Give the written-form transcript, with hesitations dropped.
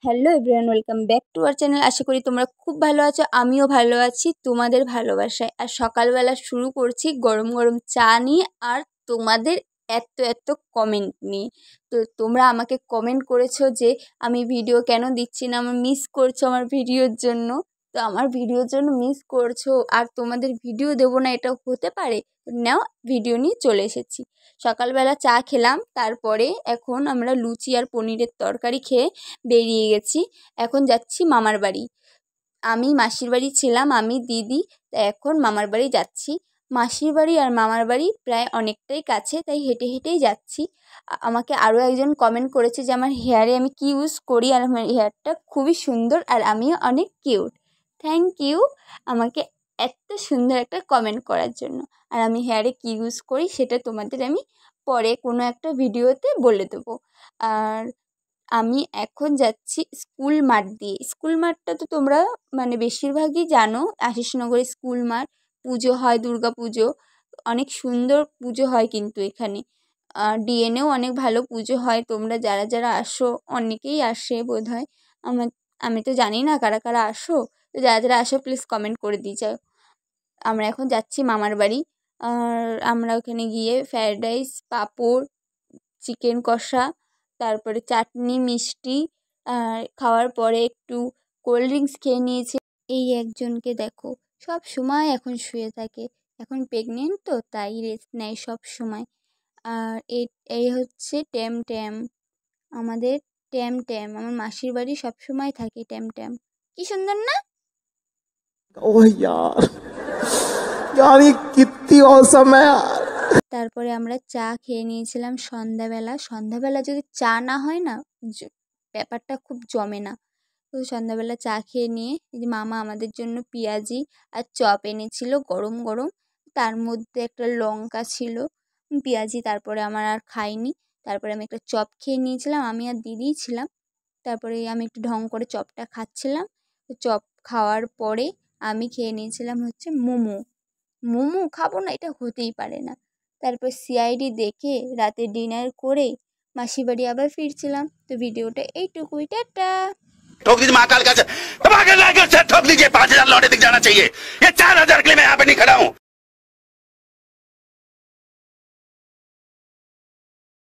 Hello everyone, welcome back to our channel. আশা করি তোমরা খুব ভালো আছো, আমিও ভালো আছি তোমাদের ভালোবাসায়। আর সকালবেলা শুরু করছি গরম গরম চা নিয়ে আর তোমাদের এত এত কমেন্ট নিয়ে। তো তোমরা আমাকে কমেন্ট করেছো যে আমি ভিডিও কেন দিচ্ছি না, আমার মিস করছো আমার ভিডিওর জন্য। তো আমার ভিডিওর জন্য মিস করছো আর তোমাদের ভিডিও দেবো না, এটা হতে পারে? নাও, ভিডিও নিয়ে চলে এসেছি। সকালবেলা চা খেলাম, তারপরে এখন আমরা লুচি আর পনিরের তরকারি খেয়ে বেরিয়ে গেছি। এখন যাচ্ছি মামার বাড়ি। আমি মাসির বাড়ি ছিলাম, আমি দিদি, তাই এখন মামার বাড়ি যাচ্ছি। মাসির বাড়ি আর মামার বাড়ি প্রায় অনেকটাই কাছে, তাই হেঁটে হেঁটেই যাচ্ছি। আমাকে আরও একজন কমেন্ট করেছে যে আমার হেয়ারে আমি কী ইউজ করি, আর আমার হেয়ারটা খুবই সুন্দর আর আমিও অনেক কিউট। থ্যাংক ইউ আমাকে এত সুন্দর একটা কমেন্ট করার জন্য। আর আমি হেয়ারে কী ইউজ করি সেটা তোমাদের আমি পরে কোনো একটা ভিডিওতে বলে দেবো। আর আমি এখন যাচ্ছি স্কুল মাঠ দিয়ে। স্কুল মাঠটা তো তোমরা মানে বেশিরভাগই জানো, আশিসনগরের স্কুল মাঠ। পুজো হয়, দুর্গা পুজো, অনেক সুন্দর পুজো হয় কিন্তু এখানে। ডিএনএও অনেক ভালো পুজো হয়। তোমরা যারা যারা আসো, অনেকেই আসে বোধহয়। আমার আমি তো জানি না কারা কারা আসো। তো যারা যারা আসো প্লিজ কমেন্ট করে দিয়ে যাও। আমরা এখন যাচ্ছি মামার বাড়ি। আর আমরা ওখানে গিয়ে ফ্রায়েড রাইস, পাঁপড়, চিকেন কষা, তারপরে চাটনি, মিষ্টি খাওয়ার পরে একটু কোল্ড ড্রিঙ্কস খেয়ে নিয়েছি। এই একজনকে দেখো, সব সময় এখন শুয়ে থাকে, এখন প্রেগনেন্ট তো তাই রেস্ট নেয় সব সময়। আর এই এই হচ্ছে ট্যাম ট্যাম, আমাদের ট্যাম ট্যাম। আমার মাসির বাড়ি সব সময় থাকে ট্যাম ট্যাম। কি সুন্দর না? ओह यार यार ये कितनी औसम है यार। তারপরে আমরা চা খেয়ে নিয়েছিলাম সন্ধ্যাবেলা। সন্ধ্যাবেলা যদি চা না হয় না, ব্যাপারটা খুব জমে না। তো সন্ধ্যাবেলা চা খেয়ে নিয়ে এই যে মামা আমাদের জন্য পেঁয়াজি আর চপ এনেছিল গরম গরম, তার মধ্যে একটা লঙ্কা ছিল। পেঁয়াজি তারপরে আমার আর খাইনি। তারপরে আমি একটা চপ খেয়ে নিয়েছিলাম, আমি আর দিদিই ছিলাম। তারপরে আমি একটু ঢং করে চপটা খাচ্ছিলাম। তো চপ খাওয়ার পরে আমি খেয়ে নিয়েছিলাম হচ্ছে মোমো। মোমো খাবো না, এটা হতেই পারে না। তারপর সিআইডি দেখে রাতে ডিনার করে মাসি বাড়ি আবার ফিরছিলাম। তো ভিডিওটা এইটুকুই, টাটা। ठोक दीजिए महाकाल का धमाकेदार से ठोक दीजिए 5,000 लौटे दिख जाना चाहिए। ये 4,000 के लिए मैं यहाँ पे नहीं खड़ा हूँ।